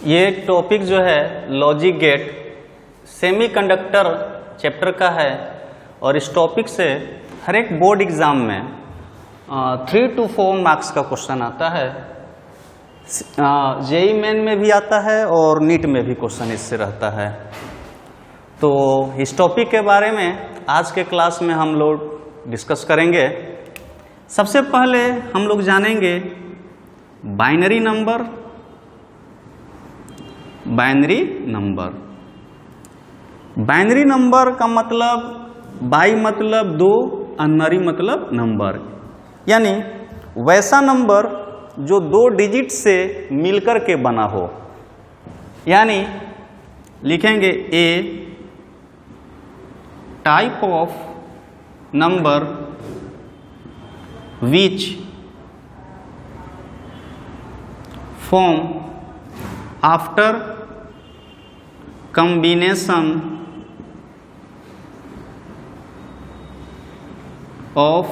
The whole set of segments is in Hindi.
ये टॉपिक जो है लॉजिक गेट सेमीकंडक्टर चैप्टर का है और इस टॉपिक से हर एक बोर्ड एग्जाम में 3 to 4 मार्क्स का क्वेश्चन आता है। जेई मेन में भी आता है और नीट में भी क्वेश्चन इससे रहता है। तो इस टॉपिक के बारे में आज के क्लास में हम लोग डिस्कस करेंगे। सबसे पहले हम लोग जानेंगे बाइनरी नंबर। बाइनरी नंबर का मतलब बाई मतलब दो, अनरी मतलब नंबर, यानी वैसा नंबर जो 2 डिजिट से मिलकर के बना हो। यानी लिखेंगे a type of number which form after combination of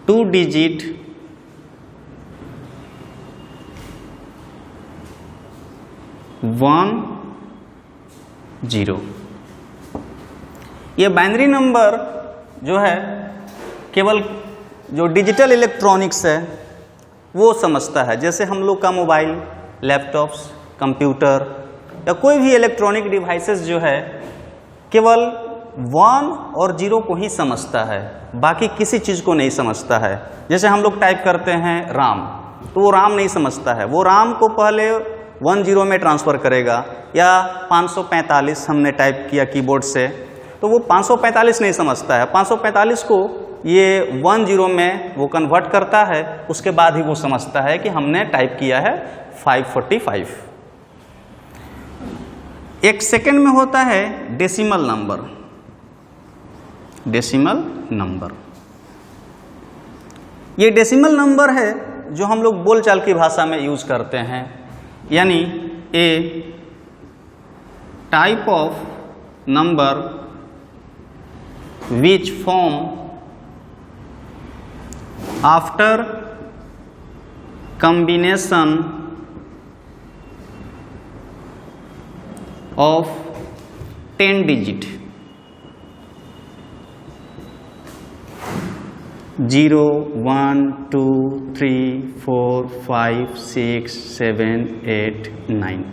2 digit one zero. ये बाइनरी नंबर जो है केवल जो डिजिटल इलेक्ट्रॉनिक्स है वो समझता है। जैसे हम लोग का मोबाइल, लैपटॉप्स, कंप्यूटर या कोई भी इलेक्ट्रॉनिक डिवाइसेस जो है केवल 1 और 0 को ही समझता है, बाकी किसी चीज़ को नहीं समझता है। जैसे हम लोग टाइप करते हैं राम, तो वो राम नहीं समझता है, वो राम को पहले 10 में ट्रांसफ़र करेगा। या 545 हमने टाइप किया कीबोर्ड से, तो वो 545 नहीं समझता है, 545 को ये 10 में वो कन्वर्ट करता है, उसके बाद ही वो समझता है कि हमने टाइप किया है 545। एक सेकंड में होता है डेसिमल नंबर। डेसिमल नंबर ये डेसिमल नंबर है जो हम लोग बोलचाल की भाषा में यूज करते हैं। यानी a type of number which form after combination of 10 digit 0 1 2 3 4 5 6 7 8 9।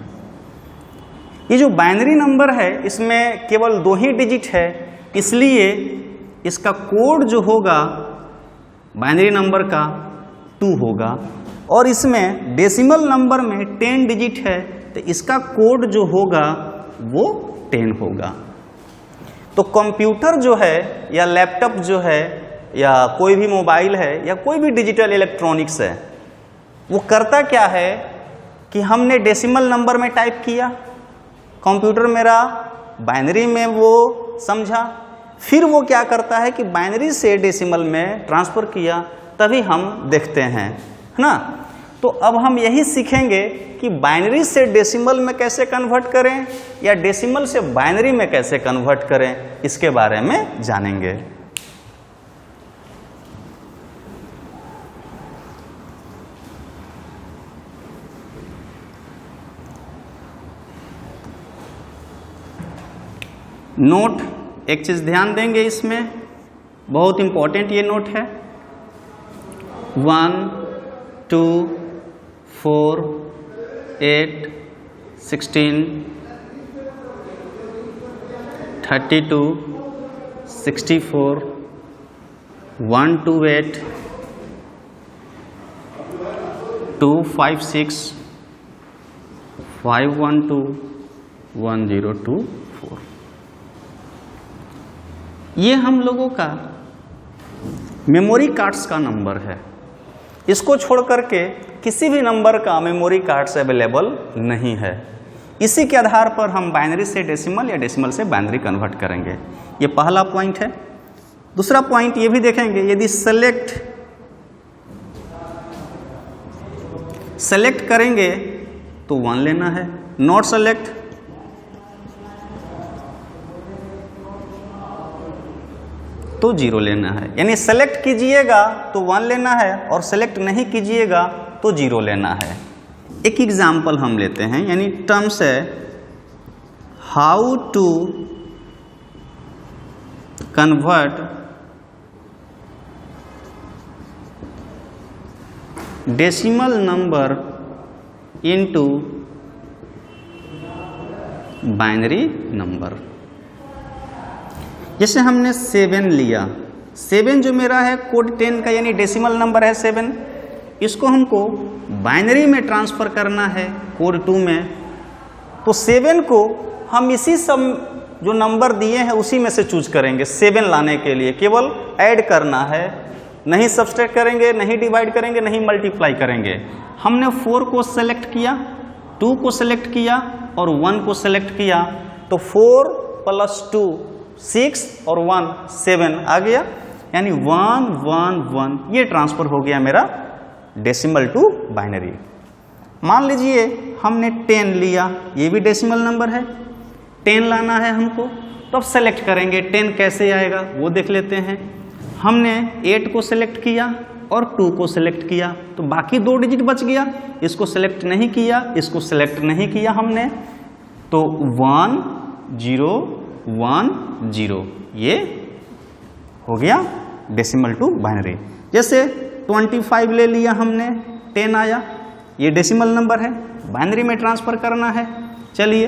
ये जो बाइनरी नंबर है इसमें केवल 2 ही डिजिट है, इसलिए इसका कोड जो होगा बाइनरी नंबर का 2 होगा। और इसमें डेसिमल नंबर में 10 डिजिट है, तो इसका कोड जो होगा वो 10 होगा। तो कंप्यूटर जो है या लैपटॉप जो है या कोई भी मोबाइल है या कोई भी डिजिटल इलेक्ट्रॉनिक्स है, वो करता क्या है कि हमने डेसिमल नंबर में टाइप किया, कंप्यूटर मेरा बाइनरी में वो समझा, फिर वो क्या करता है कि बाइनरी से डेसिमल में ट्रांसफ़र किया, तभी हम देखते हैं, है ना। तो अब हम यही सीखेंगे कि बाइनरी से डेसिमल में कैसे कन्वर्ट करें या डेसिमल से बाइनरी में कैसे कन्वर्ट करें, इसके बारे में जानेंगे। नोट, एक चीज ध्यान देंगे, इसमें बहुत इंपॉर्टेंट ये नोट है। 1 2 4 8 16 32 64 128 256 512 1024। ये हम लोगों का मेमोरी कार्ड्स का नंबर है। इसको छोड़ करके किसी भी नंबर का मेमोरी कार्ड से अवेलेबल नहीं है। इसी के आधार पर हम बाइनरी से डेसिमल या डेसिमल से बाइनरी कन्वर्ट करेंगे। ये पहला पॉइंट है। दूसरा पॉइंट ये भी देखेंगे, यदि सेलेक्ट करेंगे तो 1 लेना है, नॉट सेलेक्ट तो 0 लेना है। यानी सेलेक्ट कीजिएगा तो 1 लेना है और सेलेक्ट नहीं कीजिएगा तो 0 लेना है। एक एग्जाम्पल हम लेते हैं, यानी टर्म्स है how to convert decimal number into binary number. जैसे हमने 7 लिया, 7 जो मेरा है कोड 10 का यानी डेसिमल नंबर है 7, इसको हमको बाइनरी में ट्रांसफर करना है कोड 2 में। तो 7 को हम इसी सब जो नंबर दिए हैं उसी में से चूज करेंगे। 7 लाने के लिए केवल ऐड करना है, नहीं सब्सट्रैक्ट करेंगे, नहीं डिवाइड करेंगे, नहीं मल्टीप्लाई करेंगे। हमने 4 को सेलेक्ट किया, 2 को सेलेक्ट किया और 1 को सेलेक्ट किया, तो 4 + 2 6 और 1 7 आ गया, यानी 1 1 1 ये ट्रांसफर हो गया मेरा डेसिमल टू बाइनरी। मान लीजिए हमने 10 लिया, ये भी डेसिमल नंबर है, 10 लाना है हमको, तो अब सेलेक्ट करेंगे 10 कैसे आएगा वो देख लेते हैं। हमने 8 को सेलेक्ट किया और 2 को सेलेक्ट किया, तो बाकी 2 डिजिट बच गया, इसको सेलेक्ट नहीं किया, इसको सेलेक्ट नहीं किया हमने, तो 1 0 1 0 ये हो गया डेसिमल टू बाइनरी। जैसे 25 ले लिया हमने, 10 आया, ये डेसिमल नंबर है, बाइनरी में ट्रांसफर करना है। चलिए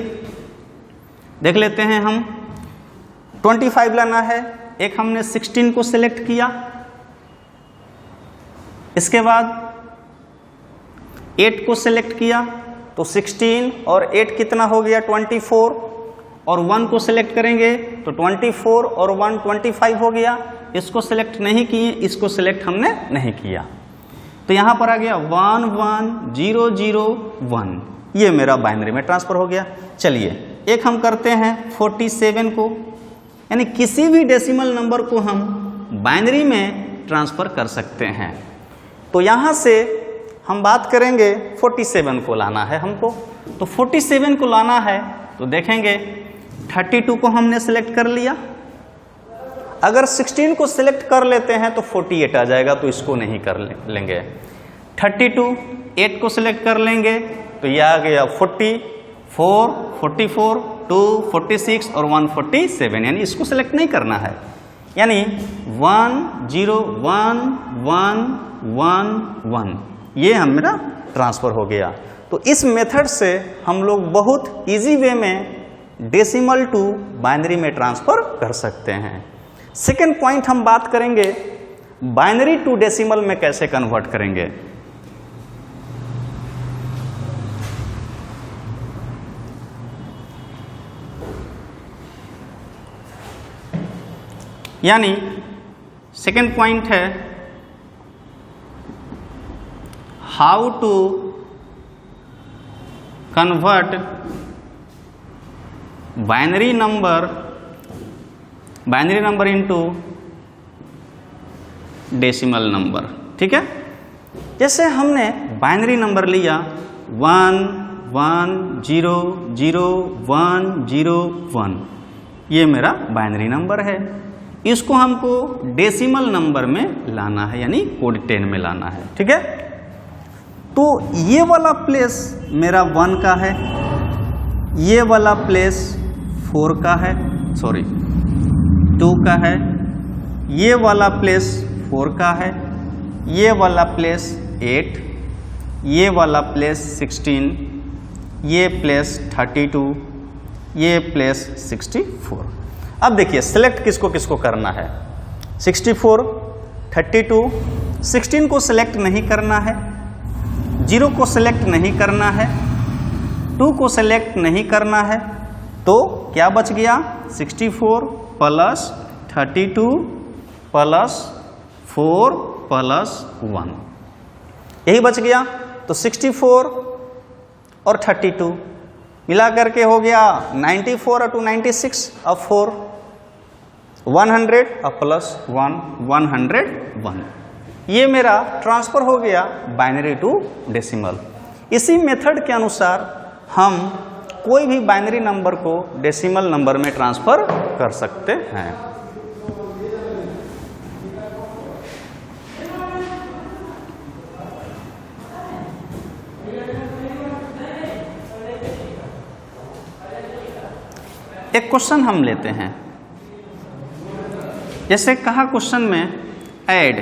देख लेते हैं हम। 25 लाना है, एक हमने 16 को सिलेक्ट किया, इसके बाद 8 को सिलेक्ट किया, तो 16 और 8 कितना हो गया 24, और 1 को सिलेक्ट करेंगे तो 24 और 1 25 हो गया। इसको सिलेक्ट नहीं किए, इसको सिलेक्ट हमने नहीं किया, तो यहां पर आ गया 1 1 0 0 1, ये मेरा बाइनरी में ट्रांसफर हो गया। चलिए एक हम करते हैं 47 को, यानी किसी भी डेसिमल नंबर को हम बाइनरी में ट्रांसफर कर सकते हैं। तो यहां से हम बात करेंगे 47 को लाना है हमको, तो 47 को लाना है तो देखेंगे 32 को हमने सेलेक्ट कर लिया, अगर 16 को सिलेक्ट कर लेते हैं तो 48 आ जाएगा, तो इसको नहीं कर लेंगे। 32 8 को सिलेक्ट कर लेंगे तो यह आ गया 44 44 2 46 और 1 47, यानी इसको सिलेक्ट नहीं करना है, यानी 1 0 1 1 1 1 ये हमारा ट्रांसफर हो गया। तो इस मेथड से हम लोग बहुत इजी वे में डेसिमल टू बाइनरी में ट्रांसफर कर सकते हैं। सेकेंड पॉइंट हम बात करेंगे बाइनरी टू डेसिमल में कैसे कन्वर्ट करेंगे। यानी सेकेंड पॉइंट है how to convert binary number into decimal number. ठीक है, जैसे हमने बाइनरी नंबर लिया 1 1 0 0 1 0 1, ये मेरा बाइनरी नंबर है, इसको हमको डेसिमल नंबर में लाना है, यानी कोड 10 में लाना है। ठीक है, तो ये वाला प्लेस मेरा 1 का है, ये वाला प्लेस 4 का है, सॉरी 2 का है, ये वाला प्लेस 4 का है, ये वाला प्लेस 8, ये वाला प्लेस 16, ये प्लेस 32, ये प्लेस 64। अब देखिए सिलेक्ट किसको किसको करना है। 64 32 16 को सिलेक्ट नहीं करना है, 0 को सिलेक्ट नहीं करना है, 2 को सिलेक्ट नहीं करना है, तो क्या बच गया 64 प्लस 32 प्लस 4 प्लस 1, यही बच गया। तो 64 और 32 मिला करके हो गया 94 और 2 96, अब 4 100 और प्लस 1 101, ये मेरा ट्रांसफर हो गया बाइनरी टू डेसिमल। इसी मेथड के अनुसार हम कोई भी बाइनरी नंबर को डेसिमल नंबर में ट्रांसफर कर सकते हैं। एक क्वेश्चन हम लेते हैं, जैसे कहा क्वेश्चन में ऐड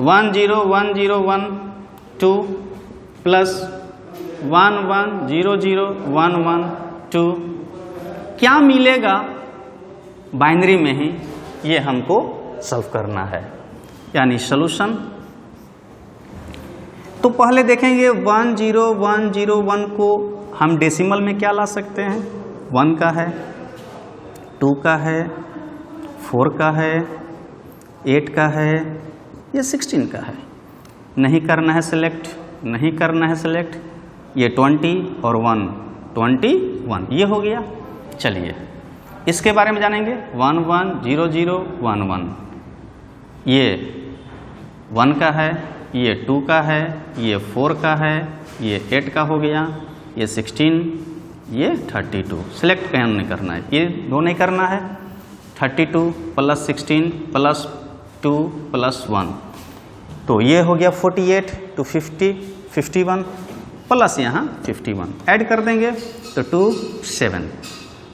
1 0 1 0 1 2 प्लस 1 1 0 0 1 1 2 क्या मिलेगा बाइनरी में ही, ये हमको सॉल्व करना है, यानी सॉल्यूशन। तो पहले देखेंगे 1 0 1 0 1 को हम डेसिमल में क्या ला सकते हैं, 1 का है, 2 का है, 4 का है, 8 का है, ये 16 का है। नहीं करना है सिलेक्ट, नहीं करना है सिलेक्ट, ये 20 और 1 21, ये हो गया। चलिए इसके बारे में जानेंगे, 1 1 0 0 1 1, ये 1 का है, ये 2 का है, ये 4 का है, ये 8 का हो गया, ये 16, ये 32। सिलेक्ट कहीं नहीं करना है, ये दो नहीं करना है, 32 प्लस 16 प्लस 2 प्लस 1, तो ये हो गया 48 to 50 51 प्लस यहाँ 51 ऐड कर देंगे तो 2 7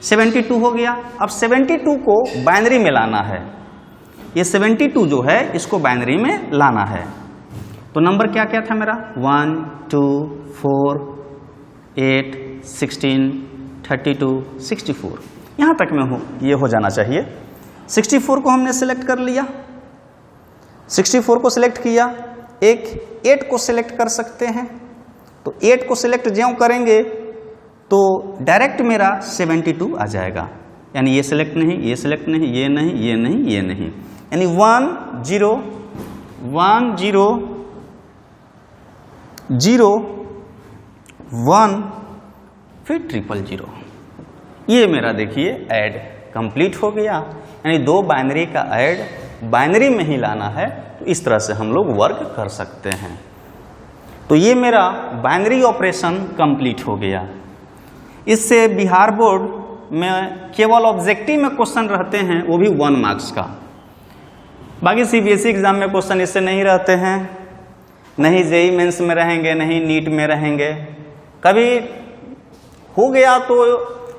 72 हो गया। अब 72 को बाइनरी में लाना है, ये 72 जो है इसको बाइनरी में लाना है। तो नंबर क्या क्या था मेरा, 1 2 4 8 16 32 64, यहाँ तक में हो ये हो जाना चाहिए। 64 को हमने सेलेक्ट कर लिया, 64 को सिलेक्ट किया, एक 8 को सिलेक्ट कर सकते हैं, तो 8 को सिलेक्ट ज्यों करेंगे तो डायरेक्ट मेरा 72 आ जाएगा, यानी ये सिलेक्ट नहीं, ये सिलेक्ट नहीं, ये नहीं, ये नहीं, ये नहीं, यानी 1 0 1 0 0 1 फिर 000, ये मेरा देखिए ऐड कंप्लीट हो गया। यानी दो बाइनरी का ऐड बाइनरी में ही लाना है, तो इस तरह से हम लोग वर्क कर सकते हैं। तो ये मेरा बाइनरी ऑपरेशन कंप्लीट हो गया। इससे बिहार बोर्ड में केवल ऑब्जेक्टिव में क्वेश्चन रहते हैं, वो भी 1 मार्क्स का। बाकी सीबीएसई एग्जाम में क्वेश्चन इससे नहीं रहते हैं, नहीं जेईई मेंस में रहेंगे, नहीं नीट में रहेंगे। कभी हो गया तो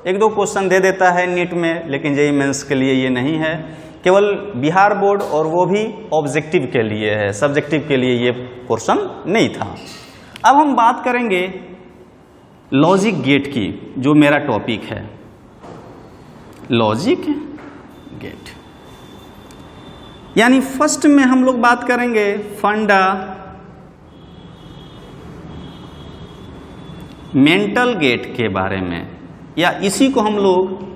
1-2 क्वेश्चन दे देता है नीट में, लेकिन जेईई मेंस के लिए ये नहीं है, केवल बिहार बोर्ड और वो भी ऑब्जेक्टिव के लिए है, सब्जेक्टिव के लिए ये पोर्शन नहीं था। अब हम बात करेंगे लॉजिक गेट की, जो मेरा टॉपिक है, लॉजिक गेट। यानी फर्स्ट में हम लोग बात करेंगे फंडामेंटल गेट के बारे में, या इसी को हम लोग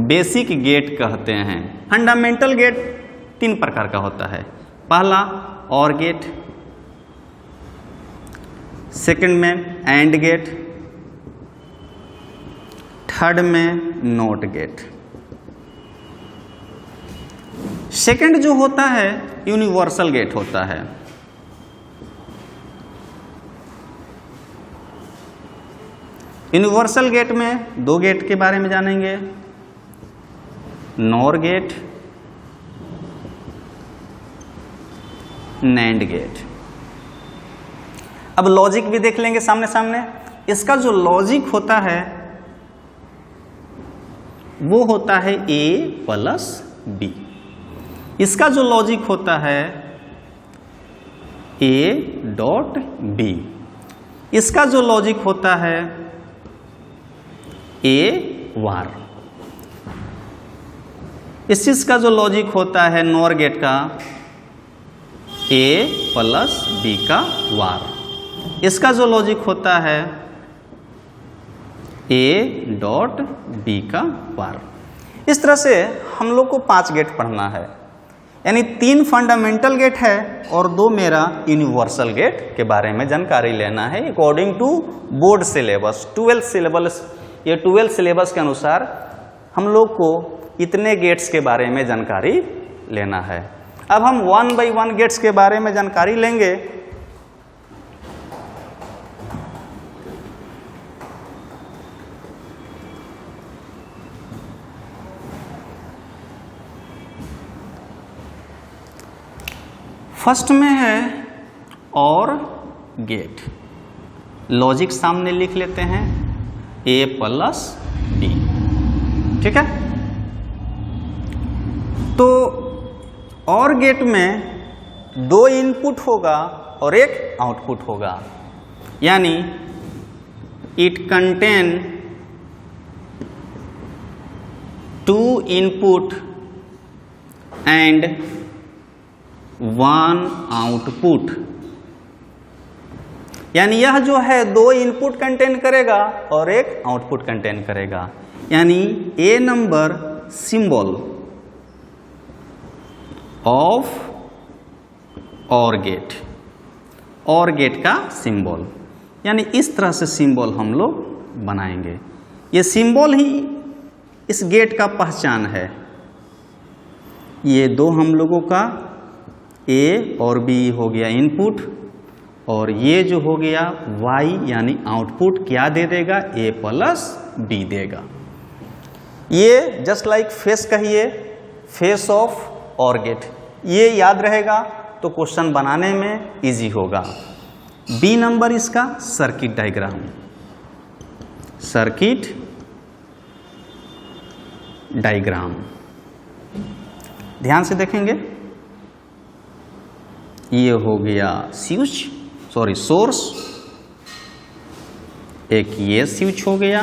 बेसिक गेट कहते हैं। फंडामेंटल गेट 3 प्रकार का होता है, पहला और गेट, सेकंड में एंड गेट, थर्ड में नॉट गेट। सेकंड जो होता है यूनिवर्सल गेट होता है। यूनिवर्सल गेट में 2 गेट के बारे में जानेंगे, नॉर गेट, नैंड गेट। अब लॉजिक भी देख लेंगे सामने सामने। इसका जो लॉजिक होता है वो होता है A प्लस B। इसका जो लॉजिक होता है A डॉट B। इसका जो लॉजिक होता है A वार। इस चीज का जो लॉजिक होता है नॉर गेट का A प्लस B का वार। इसका जो लॉजिक होता है A डॉट B का वार। इस तरह से हम लोग को 5 गेट पढ़ना है, यानी 3 फंडामेंटल गेट है और 2 मेरा यूनिवर्सल गेट के बारे में जानकारी लेना है according to board syllabus, 12th syllabus. ये 12th सिलेबस के अनुसार हम लोग को इतने गेट्स के बारे में जानकारी लेना है। अब हम 1 by 1 गेट्स के बारे में जानकारी लेंगे। फर्स्ट में है और गेट। लॉजिक सामने लिख लेते हैं। A plus D। ठीक है, तो OR गेट में 2 इनपुट होगा और 1 आउटपुट होगा, यानी it contain 2 input and 1 output, यानी यह जो है 2 इनपुट कंटेन करेगा और 1 आउटपुट कंटेन करेगा, यानी A number symbol of OR gate, OR gate का सिंबल, यानी इस तरह से सिंबल हम लोग बनाएंगे। ये सिंबल ही इस गेट का पहचान है। ये 2 हम लोगों का A और B हो गया इनपुट, और ये जो हो गया Y यानी आउटपुट क्या दे देगा, A प्लस B देगा। ये जस्ट लाइक फेस कहिए, फेस ऑफ OR गेट, ये याद रहेगा तो क्वेश्चन बनाने में इजी होगा। B नंबर इसका सर्किट डायग्राम, सर्किट डायग्राम ध्यान से देखेंगे। ये हो गया सोर्स, एक ये स्विच हो गया,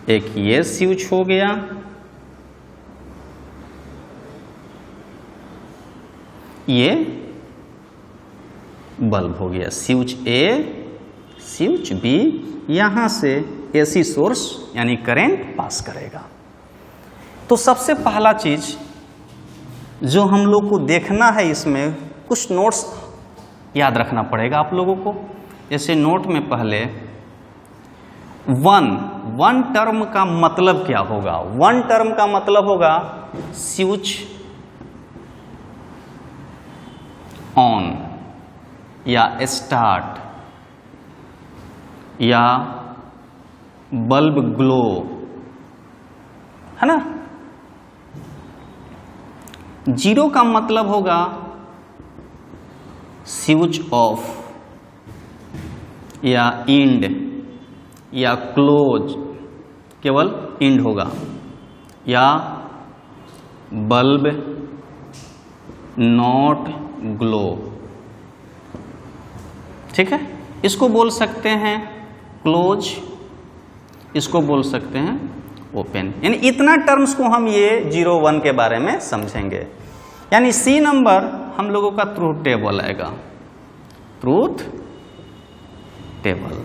एक ये स्विच हो गया, ये बल्ब हो गया, स्विच A, स्विच B, यहां से AC सोर्स यानी करंट पास करेगा। तो सबसे पहला चीज जो हम लोग को देखना है, इसमें कुछ नोट्स याद रखना पड़ेगा आप लोगों को। जैसे नोट में पहले वन टर्म का मतलब क्या होगा, 1 टर्म का मतलब होगा स्विच ऑन या स्टार्ट या बल्ब ग्लो, है ना। 0 का मतलब होगा स्विच ऑफ या इंड या क्लोज, केवल इंड होगा, या बल्ब नॉट ग्लो। ठीक है, इसको बोल सकते हैं क्लोज, इसको बोल सकते हैं ओपन, यानी इतना टर्म्स को हम ये 0, 1 के बारे में समझेंगे। यानी C नंबर हम लोगों का ट्रूथ टेबल आएगा, ट्रूथ टेबल।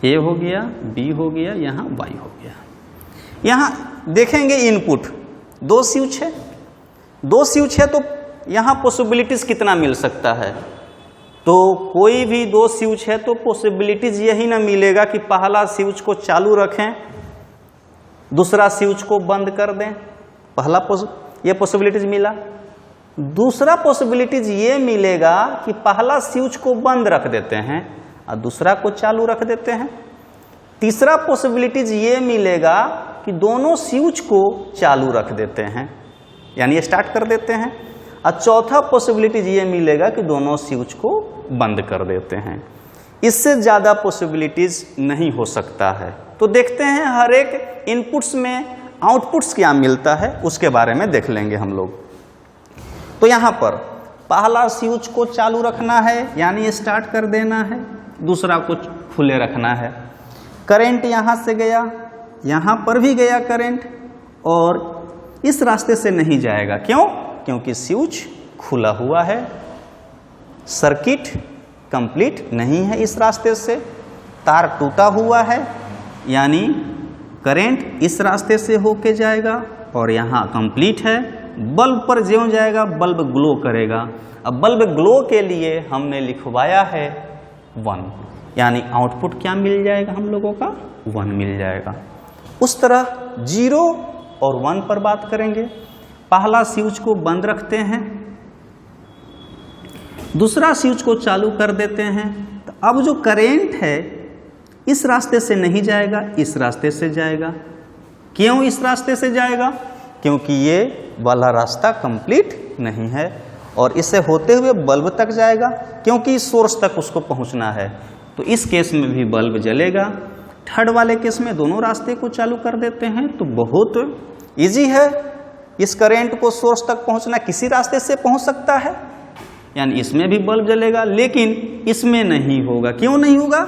A हो गया, B हो गया, यहाँ Y हो गया। यहाँ देखेंगे इनपुट 2 स्विच है, 2 स्विच है तो यहाँ पॉसिबिलिटीज कितना मिल सकता है। तो कोई भी 2 स्विच है तो पॉसिबिलिटीज यही ना मिलेगा कि पहला स्विच को चालू रखें, दूसरा स्विच को बंद कर दें। पहला ये पॉसिबिलिटीज मिला। दूसरा पॉसिबिलिटीज ये मिलेगा कि पहला स्विच को बंद रख देते हैं और दूसरा को चालू रख देते हैं। तीसरा पॉसिबिलिटीज ये मिलेगा कि दोनों स्विच को चालू रख देते हैं, यानी स्टार्ट कर देते हैं। और चौथा पॉसिबिलिटीज ये मिलेगा कि दोनों स्विच को बंद कर देते हैं। इससे ज़्यादा पॉसिबिलिटीज नहीं हो सकता है। तो देखते हैं हर एक इनपुट्स में आउटपुट्स क्या मिलता है, उसके बारे में देख लेंगे हम लोग। तो यहाँ पर पहला स्विच को चालू रखना है यानी स्टार्ट कर देना है, दूसरा को खुले रखना है। करंट यहाँ से गया, यहाँ पर भी गया करंट, और इस रास्ते से नहीं जाएगा। क्यों? क्योंकि स्विच खुला हुआ है, सर्किट कंप्लीट नहीं है इस रास्ते से, तार टूटा हुआ है, यानी करंट इस रास्ते से होके जाएगा और यहाँ कंप्लीट है। बल्ब पर ज्यों जाएगा बल्ब ग्लो करेगा। अब बल्ब ग्लो के लिए हमने लिखवाया है 1, यानी आउटपुट क्या मिल जाएगा हम लोगों का, 1 मिल जाएगा। उस तरह 0 और 1 पर बात करेंगे। पहला स्विच को बंद रखते हैं, दूसरा स्विच को चालू कर देते हैं। तो अब जो करंट है इस रास्ते से नहीं जाएगा, इस रास्ते से जाएगा। क्यों इस रास्ते से जाएगा? क्योंकि ये वाला रास्ता कंप्लीट नहीं है और इसे होते हुए बल्ब तक जाएगा क्योंकि सोर्स तक उसको पहुंचना है, तो इस केस में भी बल्ब जलेगा। थर्ड वाले केस में दोनों रास्ते को चालू कर देते हैं तो बहुत इजी है, इस करंट को सोर्स तक पहुंचना किसी रास्ते से पहुंच सकता है, यानी इसमें भी बल्ब जलेगा, लेकिन इसमें नहीं होगा। क्यों नहीं होगा?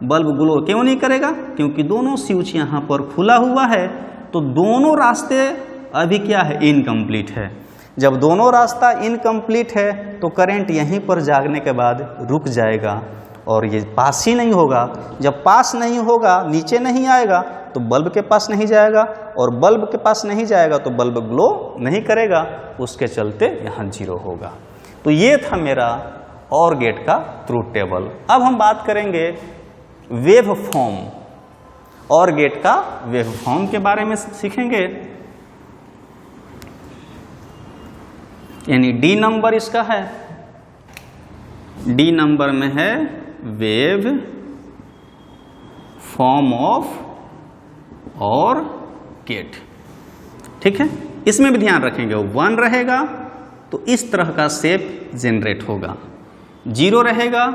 बल्ब ग्लो क्यों नहीं करेगा? क्योंकि दोनों स्विच यहाँ पर खुला हुआ है, तो दोनों रास्ते अभी क्या है? इनकम्प्लीट है। जब दोनों रास्ता इनकम्प्लीट है तो करंट यहीं पर जागने के बाद रुक जाएगा और ये पास ही नहीं होगा। जब पास नहीं होगा, नीचे नहीं आएगा, तो बल्ब के पास नहीं जाएगा और बल्ब के पास नहीं जाएगा तो बल्ब ग्लो नहीं करेगा, उसके चलते यहाँ 0 होगा। तो ये था मेरा OR गेट का ट्रूथ टेबल। अब हम बात करेंगे वेव फॉर्म, OR गेट का वेव फॉर्म के बारे में सीखेंगे। यानी D नंबर इसका है, D नंबर में है waveform of OR gate. ठीक है, इसमें भी ध्यान रखेंगे 1 रहेगा तो इस तरह का शेप जनरेट होगा, 0 रहेगा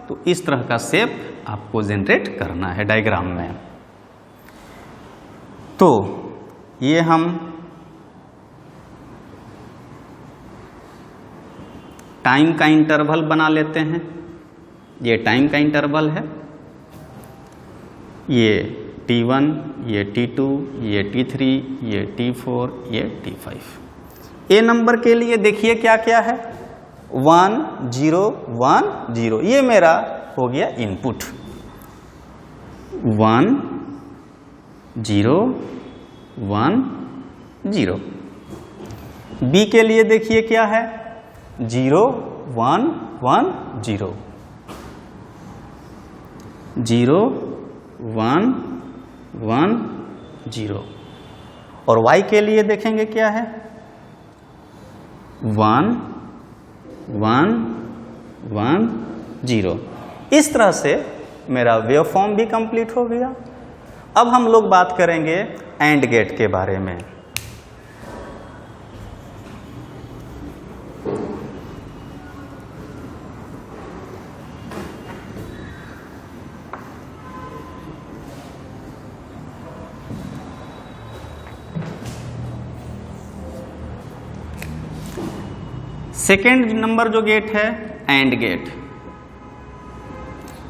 तो इस तरह का शेप आपको जनरेट करना है डायग्राम में। तो ये हम टाइम का इंटरवल बना लेते हैं। ये टाइम का इंटरवल है, ये T1, ये T2, ये T3, ये T4, ये T5। ए नंबर के लिए देखिए क्या क्या है, 1 0 1 0, ये मेरा हो गया इनपुट। 1 0 1 0। बी के लिए देखिए क्या है, 0 1 1 0 0 1 1 0। और y के लिए देखेंगे क्या है, 1 1 1 0। इस तरह से मेरा वेव फॉर्म भी कंप्लीट हो गया। अब हम लोग बात करेंगे एंड गेट के बारे में। सेकेंड नंबर जो गेट है एंड गेट,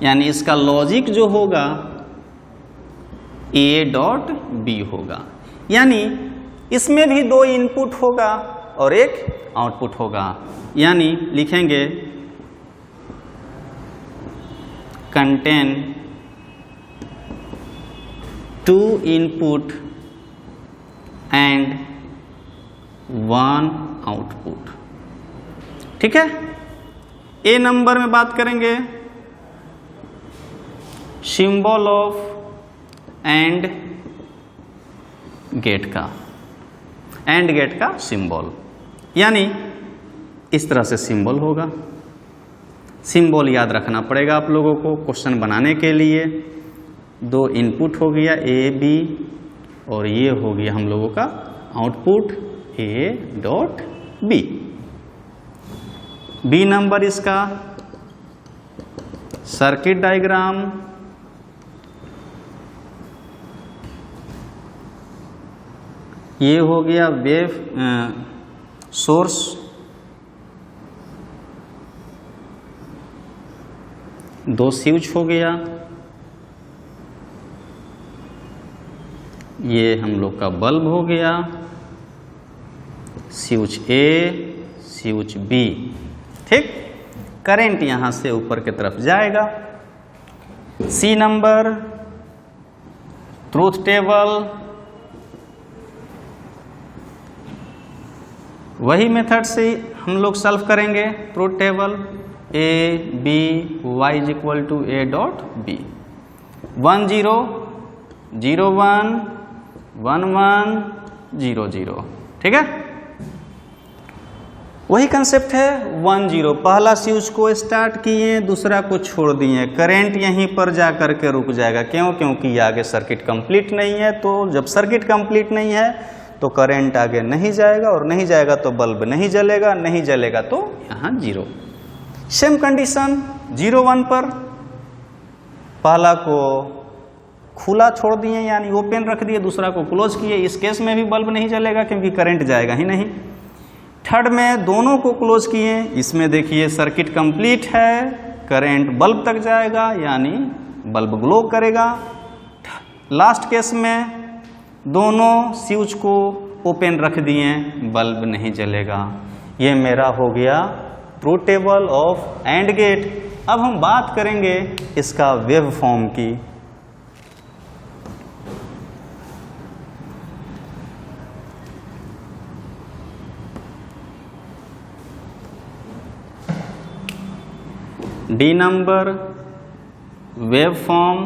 यानी इसका लॉजिक जो होगा A.B होगा, यानी इसमें भी 2 इनपुट होगा और एक आउटपुट होगा। यानी लिखेंगे कंटेन 2 इनपुट एंड 1 आउटपुट। ठीक है, ए नंबर में बात करेंगे सिंबल ऑफ एंड गेट का, एंड गेट का सिंबल, यानी इस तरह से सिंबल होगा। सिंबल याद रखना पड़ेगा आप लोगों को क्वेश्चन बनाने के लिए। 2 इनपुट हो गया A B और ये हो गया हम लोगों का आउटपुट A.B। बी नंबर इसका सर्किट डायग्राम, ये हो गया वेव सोर्स, दो स्विच हो गया, ये हम लोग का बल्ब हो गया, स्विच A स्विच B। ठीक, करंट यहां से ऊपर की तरफ जाएगा। सी नंबर ट्रूथ टेबल, वही मेथड से हम लोग सॉल्व करेंगे truth table. A B Y is equal to A.B, 1 0 0 1 1 1 0 0। ठीक है, वही कंसेप्ट है 1 0। पहला स्विच को स्टार्ट किए, दूसरा को छोड़ दिए, करंट यहीं पर जा कर के रुक जाएगा। क्यों? क्योंकि आगे सर्किट कंप्लीट नहीं है। तो जब सर्किट कंप्लीट नहीं है तो करंट आगे नहीं जाएगा, और नहीं जाएगा तो बल्ब नहीं जलेगा, नहीं जलेगा तो यहाँ 0। सेम कंडीशन 0 1 पर, पहला को खुला छोड़ दिए यानी ओपन रख दिए, दूसरा को क्लोज किए, इस केस में भी बल्ब नहीं जलेगा क्योंकि करंट जाएगा ही नहीं। थर्ड में दोनों को क्लोज किए, इसमें देखिए सर्किट कंप्लीट है, करंट बल्ब तक जाएगा यानी बल्ब ग्लो करेगा। लास्ट केस में दोनों स्विच को ओपन रख दिए, बल्ब नहीं जलेगा। ये मेरा हो गया truth table of and gate. अब हम बात करेंगे इसका वेव फॉर्म की। D number waveform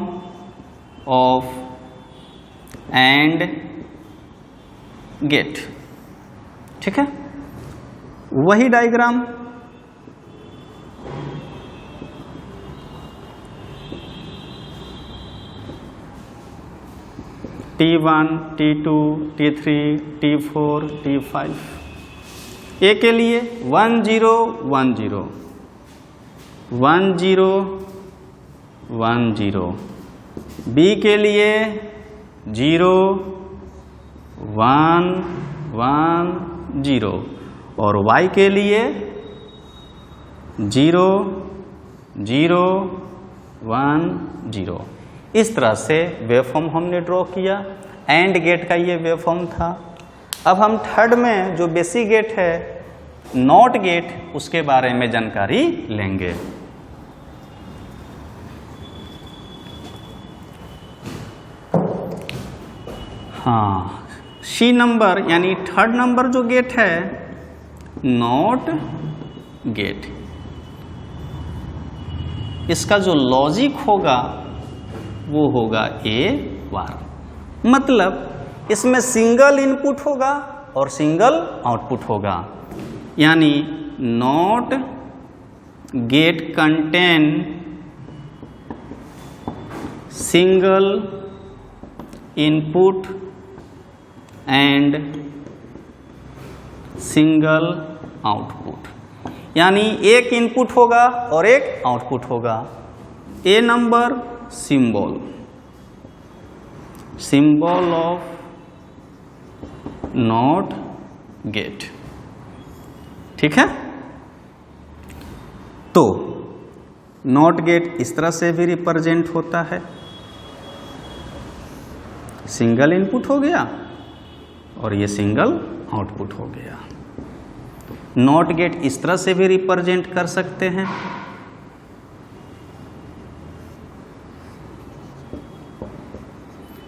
of and gate, ठीक है। वही diagram T1, T2, T3, T4, T5। ए के लिए 1 0 1 0 1 0 1 0, बी के लिए 0 1 1 0, और y के लिए 0 0 1 0। इस तरह से वेवफॉर्म हमने ड्रॉ किया। एंड गेट का ये वेवफॉर्म था। अब हम थर्ड में जो बेसिक गेट है, नॉट गेट, उसके बारे में जानकारी लेंगे। हाँ, सी नंबर यानी थर्ड नंबर जो गेट है, नॉट गेट, इसका जो लॉजिक होगा वो होगा ए बार, मतलब इसमें सिंगल इनपुट होगा और सिंगल आउटपुट होगा। यानी not gate contain single input and single output, यानी एक इनपुट होगा और एक आउटपुट होगा। A number symbol, symbol of not gate, ठीक है। तो नॉट गेट इस तरह से भी रिप्रेजेंट होता है, सिंगल इनपुट हो गया और ये सिंगल आउटपुट हो गया। नॉट गेट इस तरह से भी रिप्रेजेंट कर सकते हैं,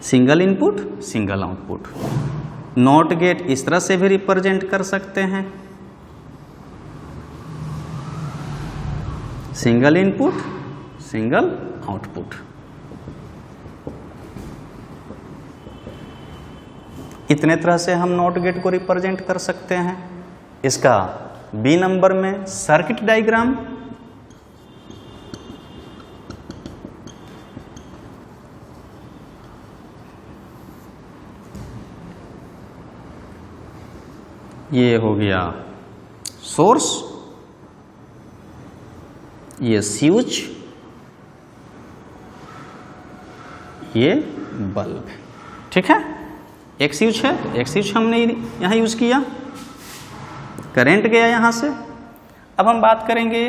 single input single output. Not gate इस तरह से भी रिप्रेजेंट कर सकते हैं, सिंगल इनपुट सिंगल आउटपुट। इतने तरह से हम नॉट गेट को रिप्रेजेंट कर सकते हैं। इसका बी नंबर में सर्किट डायग्राम, ये हो गया सोर्स, ये स्विच, ये बल्ब, ठीक है। एक स्विच है तो एक स्विच हमने यहां यूज किया, करंट गया यहां से। अब हम बात करेंगे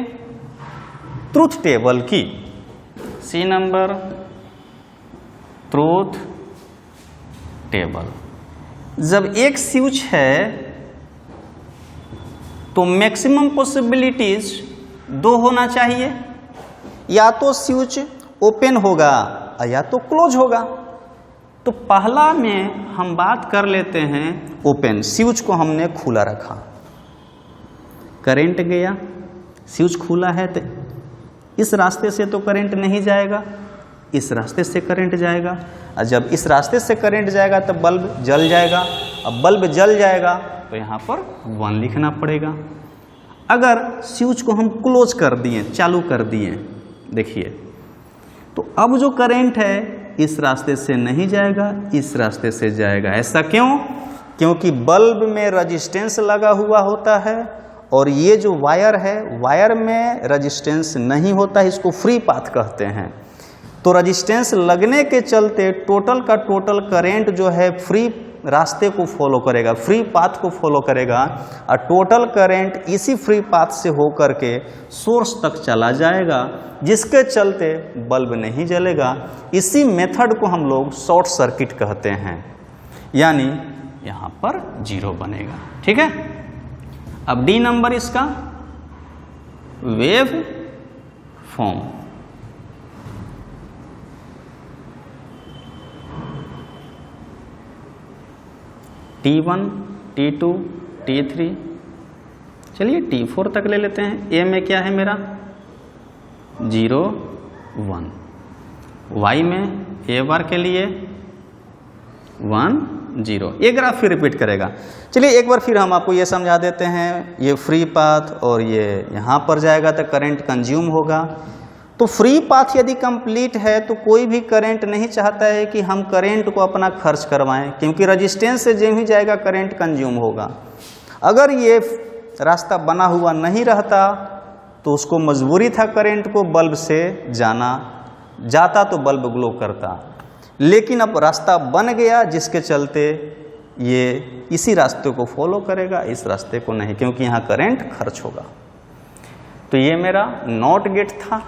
ट्रूथ टेबल की। C number truth table. जब एक स्विच है तो मैक्सिमम पॉसिबिलिटीज 2 होना चाहिए, या तो स्विच ओपन होगा या तो क्लोज होगा। तो पहला में हम बात कर लेते हैं ओपन, स्विच को हमने खुला रखा, करंट गया, स्विच खुला है तो इस रास्ते से तो करंट नहीं जाएगा, इस रास्ते से करंट जाएगा, और जब इस रास्ते से करंट जाएगा तो बल्ब जल जाएगा। अब बल्ब जल जाएगा तो यहाँ पर 1 लिखना पड़ेगा। अगर स्विच को हम क्लोज कर दिए, चालू कर दिए, देखिए, तो अब जो करंट है इस रास्ते से नहीं जाएगा, इस रास्ते से जाएगा। ऐसा क्यों? क्योंकि बल्ब में रजिस्टेंस लगा हुआ होता है और ये जो वायर है, वायर में रजिस्टेंस नहीं होता है, इसको फ्री पाथ कहते हैं। तो रजिस्टेंस लगने के चलते टोटल का टोटल करंट जो है फ्री रास्ते को फॉलो करेगा, फ्री पाथ को फॉलो करेगा और टोटल करंट इसी फ्री पाथ से होकर के सोर्स तक चला जाएगा, जिसके चलते बल्ब नहीं जलेगा। इसी मेथड को हम लोग शॉर्ट सर्किट कहते हैं, यानी यहाँ पर 0 बनेगा। ठीक है, अब डी नंबर इसका wave form. T1, T2, T3, चलिए T4 तक ले लेते हैं। ए में क्या है मेरा 0, 1, वाई में ए बार के लिए 1, 0। ये ग्राफ फिर रिपीट करेगा। चलिए एक बार फिर हम आपको ये समझा देते हैं। ये फ्री पाथ और ये यहाँ पर जाएगा तो करंट कंज्यूम होगा। तो फ्री पाथ यदि कंप्लीट है तो कोई भी करंट नहीं चाहता है कि हम करंट को अपना खर्च करवाएं, क्योंकि रेजिस्टेंस से जो ही जाएगा करंट कंज्यूम होगा। अगर ये रास्ता बना हुआ नहीं रहता तो उसको मजबूरी था करंट को बल्ब से जाता तो बल्ब ग्लो करता, लेकिन अब रास्ता बन गया जिसके चलते ये इसी रास्ते को फॉलो करेगा, इस रास्ते को नहीं, क्योंकि यहाँ करंट खर्च होगा। तो ये मेरा नॉट गेट था।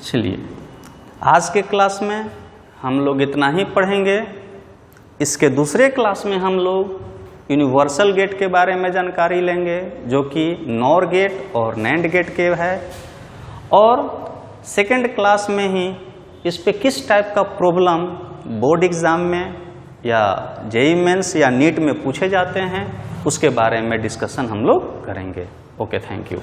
चलिए आज के क्लास में हम लोग इतना ही पढ़ेंगे। इसके दूसरे क्लास में हम लोग यूनिवर्सल गेट के बारे में जानकारी लेंगे, जो कि नॉर गेट और नैंड गेट के है, और सेकंड क्लास में ही इस पे किस टाइप का प्रॉब्लम बोर्ड एग्जाम में या जेईई मेंस या नीट में पूछे जाते हैं उसके बारे में डिस्कशन हम लोग करेंगे। Okay, thank you.